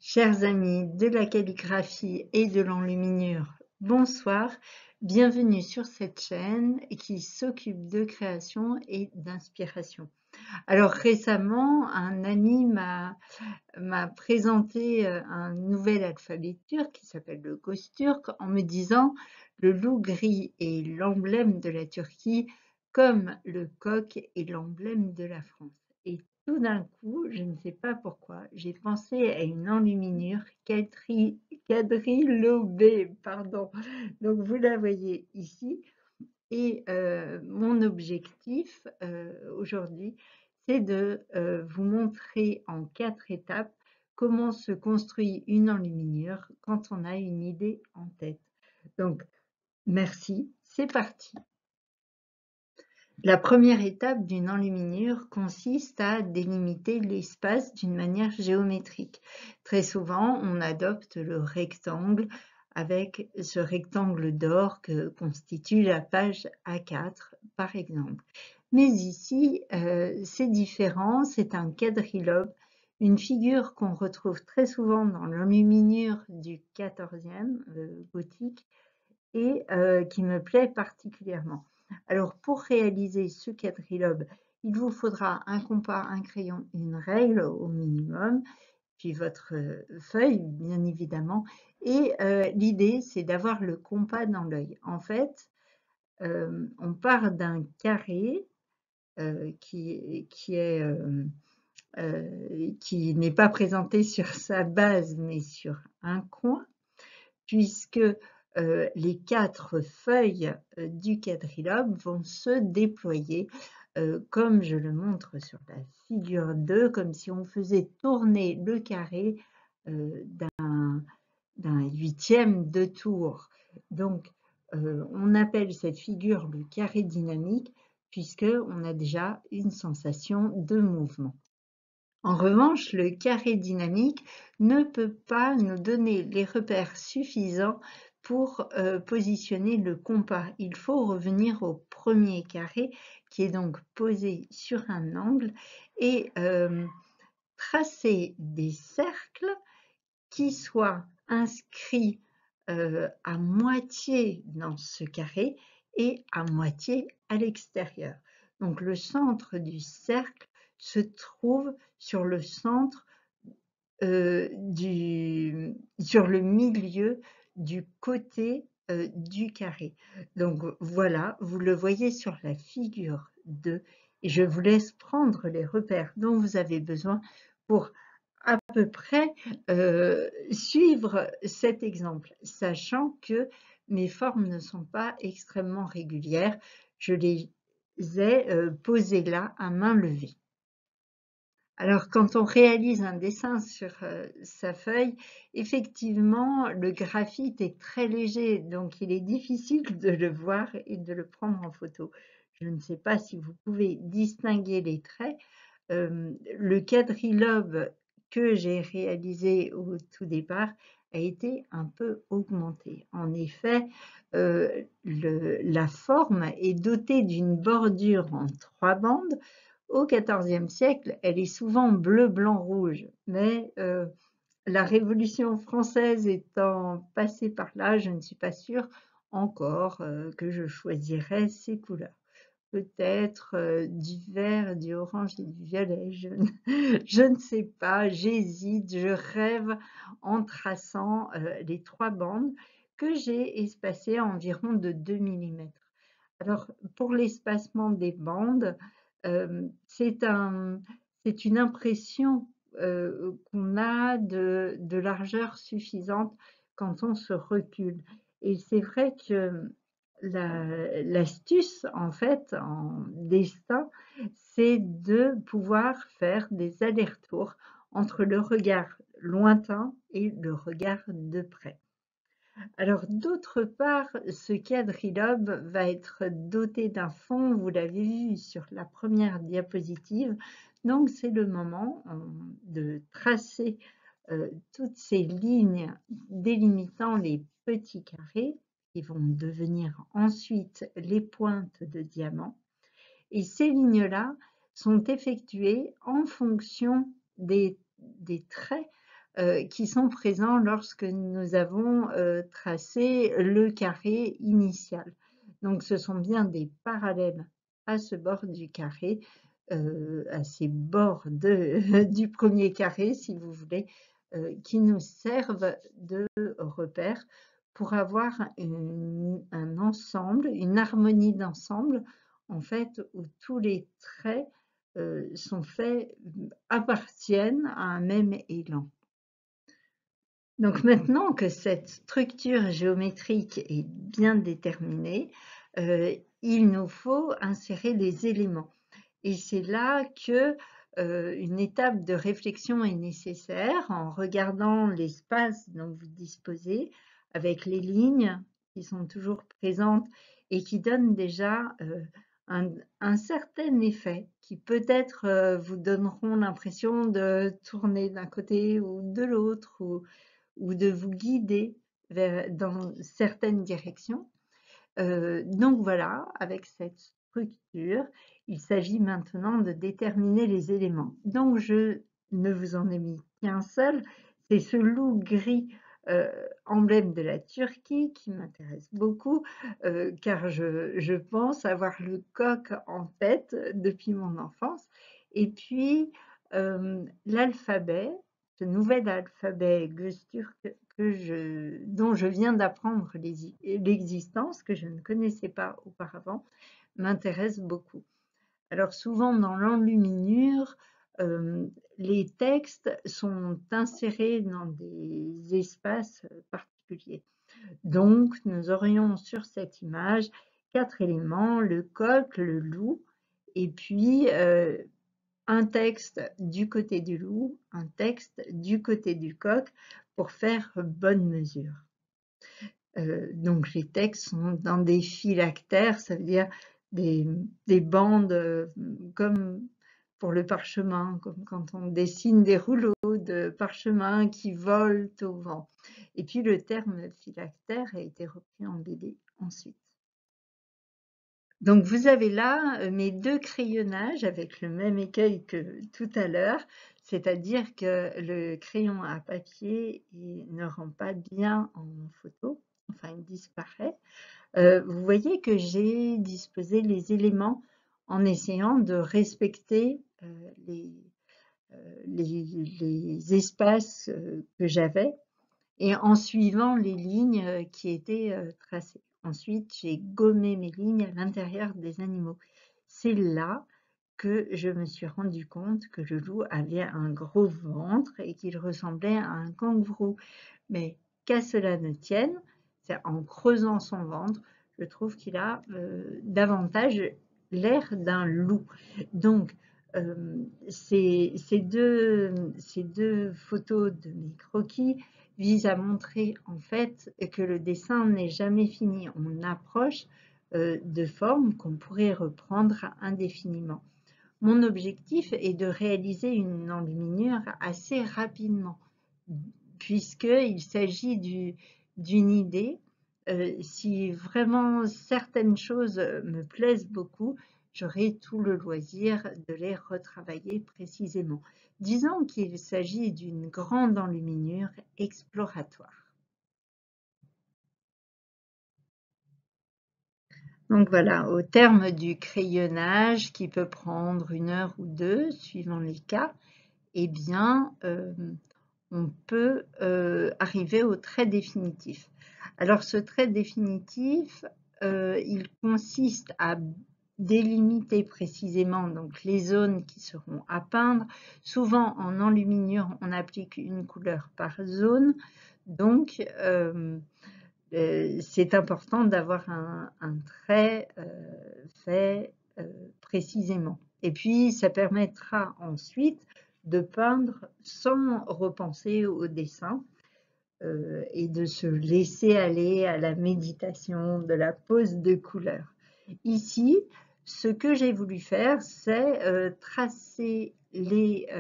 Chers amis de la calligraphie et de l'enluminure, bonsoir, bienvenue sur cette chaîne qui s'occupe de création et d'inspiration. Alors récemment, un ami m'a présenté un nouvel alphabet turc qui s'appelle le Gosturk en me disant le loup gris est l'emblème de la Turquie comme le coq est l'emblème de la France. Et tout d'un coup, je ne sais pas pourquoi, j'ai pensé à une enluminure quadrilobée, pardon. Donc vous la voyez ici. Et mon objectif aujourd'hui, c'est de vous montrer en 4 étapes comment se construit une enluminure quand on a une idée en tête. Donc, merci, c'est parti. La première étape d'une enluminure consiste à délimiter l'espace d'une manière géométrique. Très souvent, on adopte le rectangle avec ce rectangle d'or que constitue la page A4, par exemple. Mais ici, c'est différent, c'est un quadrilobe, une figure qu'on retrouve très souvent dans l'enluminure du 14e gothique et qui me plaît particulièrement. Alors, pour réaliser ce quadrilobe, il vous faudra un compas, un crayon, une règle au minimum, puis votre feuille, bien évidemment. Et l'idée, c'est d'avoir le compas dans l'œil. En fait, on part d'un carré qui n'est pas présenté sur sa base, mais sur un coin, puisque les 4 feuilles du quadrilobe vont se déployer comme je le montre sur la figure 2, comme si on faisait tourner le carré d'un 8e de tour. Donc, on appelle cette figure le carré dynamique puisqu'on a déjà une sensation de mouvement. En revanche, le carré dynamique ne peut pas nous donner les repères suffisants pour positionner le compas. Il faut revenir au premier carré qui est donc posé sur un angle et tracer des cercles qui soient inscrits à moitié dans ce carré et à moitié à l'extérieur. Donc le centre du cercle se trouve sur le centre sur le milieu du côté du carré. Donc voilà, vous le voyez sur la figure 2 et je vous laisse prendre les repères dont vous avez besoin pour à peu près suivre cet exemple, sachant que mes formes ne sont pas extrêmement régulières. Je les ai posées là à main levée. Alors, quand on réalise un dessin sur sa feuille, effectivement, le graphite est très léger, donc il est difficile de le voir et de le prendre en photo. Je ne sais pas si vous pouvez distinguer les traits. Le quadrilobe que j'ai réalisé au tout départ a été un peu augmenté. En effet, la forme est dotée d'une bordure en 3 bandes. Au XIVe siècle, elle est souvent bleu, blanc, rouge, mais la Révolution française étant passée par là, je ne suis pas sûre encore que je choisirais ces couleurs. Peut-être du vert, du orange et du violet, je ne sais pas, j'hésite, je rêve en traçant les 3 bandes que j'ai espacées à environ de 2 mm. Alors, pour l'espacement des bandes, c'est une impression qu'on a de largeur suffisante quand on se recule. Et c'est vrai que l'astuce, en fait, en dessin, c'est de pouvoir faire des allers-retours entre le regard lointain et le regard de près. Alors, d'autre part, ce quadrilobe va être doté d'un fond, vous l'avez vu sur la première diapositive. Donc, c'est le moment de tracer toutes ces lignes délimitant les petits carrés qui vont devenir ensuite les pointes de diamant. Et ces lignes-là sont effectuées en fonction des traits qui sont présents lorsque nous avons tracé le carré initial. Donc ce sont bien des parallèles à ce bord du carré, à ces bords du premier carré, si vous voulez, qui nous servent de repères pour avoir un ensemble, une harmonie d'ensemble, en fait, où tous les traits sont faits, appartiennent à un même élan. Donc maintenant que cette structure géométrique est bien déterminée, il nous faut insérer les éléments. Et c'est là que une étape de réflexion est nécessaire en regardant l'espace dont vous disposez, avec les lignes qui sont toujours présentes et qui donnent déjà un certain effet, qui peut-être vous donneront l'impression de tourner d'un côté ou de l'autre, ou de vous guider dans certaines directions. Donc voilà, avec cette structure, il s'agit maintenant de déterminer les éléments. Donc je ne vous en ai mis qu'un seul, c'est ce loup gris, emblème de la Turquie, qui m'intéresse beaucoup, car je pense avoir le coq en tête depuis mon enfance. Et puis l'alphabet, ce nouvel alphabet Göktürk dont je viens d'apprendre l'existence, que je ne connaissais pas auparavant, m'intéresse beaucoup. Alors souvent dans l'enluminure, les textes sont insérés dans des espaces particuliers. Donc nous aurions sur cette image 4 éléments, le coq, le loup, et puis un texte du côté du loup, un texte du côté du coq, pour faire bonne mesure. Donc les textes sont dans des phylactères, ça veut dire des bandes comme pour le parchemin, comme quand on dessine des rouleaux de parchemin qui volent au vent. Et puis le terme phylactère a été repris en BD ensuite. Donc vous avez là mes 2 crayonnages avec le même écueil que tout à l'heure, c'est-à-dire que le crayon à papier ne rend pas bien en photo, enfin il disparaît. Vous voyez que j'ai disposé les éléments en essayant de respecter les espaces que j'avais et en suivant les lignes qui étaient tracées. Ensuite, j'ai gommé mes lignes à l'intérieur des animaux. C'est là que je me suis rendu compte que le loup avait un gros ventre et qu'il ressemblait à un kangourou. Mais qu'à cela ne tienne, c'est en creusant son ventre, je trouve qu'il a davantage l'air d'un loup. Donc, ces deux photos de mes croquis visent à montrer en fait que le dessin n'est jamais fini. On approche de formes qu'on pourrait reprendre indéfiniment. Mon objectif est de réaliser une enluminure assez rapidement, puisqu'il s'agit d'une idée. Si vraiment certaines choses me plaisent beaucoup, j'aurai tout le loisir de les retravailler précisément. Disons qu'il s'agit d'une grande enluminure exploratoire. Donc voilà, au terme du crayonnage, qui peut prendre 1 heure ou 2, suivant les cas, eh bien, on peut arriver au trait définitif. Alors ce trait définitif, il consiste à délimiter précisément donc les zones qui seront à peindre. Souvent en enluminure, on applique une couleur par zone, donc c'est important d'avoir un trait fait précisément. Et puis ça permettra ensuite de peindre sans repenser au dessin et de se laisser aller à la méditation de la pose de couleurs. Ici, ce que j'ai voulu faire, c'est tracer le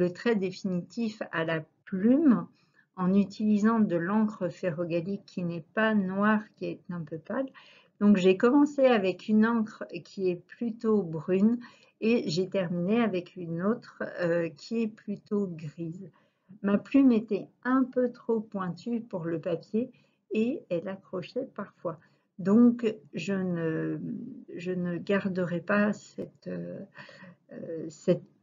trait définitif à la plume en utilisant de l'encre ferrogallique qui n'est pas noire, qui est un peu pâle. Donc j'ai commencé avec une encre qui est plutôt brune et j'ai terminé avec une autre qui est plutôt grise. Ma plume était un peu trop pointue pour le papier et elle accrochait parfois. Donc je ne garderai pas cette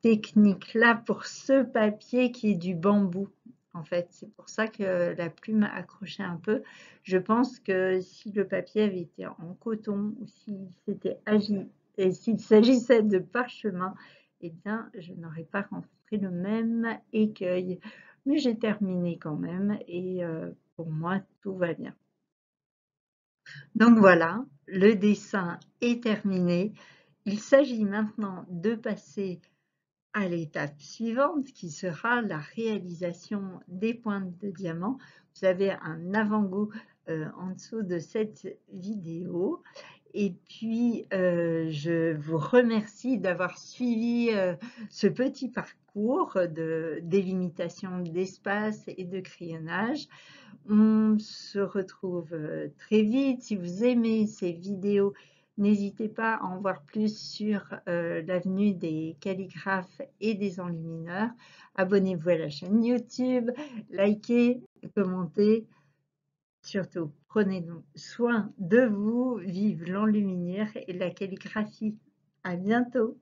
technique-là pour ce papier qui est du bambou. En fait, c'est pour ça que la plume accrochait un peu. Je pense que si le papier avait été en coton ou s'il s'était agi et s'il s'agissait de parchemin, eh bien, je n'aurais pas rencontré le même écueil. Mais j'ai terminé quand même et pour moi, tout va bien. Donc voilà, le dessin est terminé. Il s'agit maintenant de passer à l'étape suivante qui sera la réalisation des pointes de diamant. Vous avez un avant-goût en dessous de cette vidéo. Et puis, je vous remercie d'avoir suivi ce petit parcours de délimitation d'espace et de crayonnage. On se retrouve très vite. Si vous aimez ces vidéos, n'hésitez pas à en voir plus sur l'avenue des calligraphes et des enlumineurs. Abonnez-vous à la chaîne YouTube, likez, commentez. Surtout, prenez donc soin de vous. Vive l'enluminure et la calligraphie. À bientôt.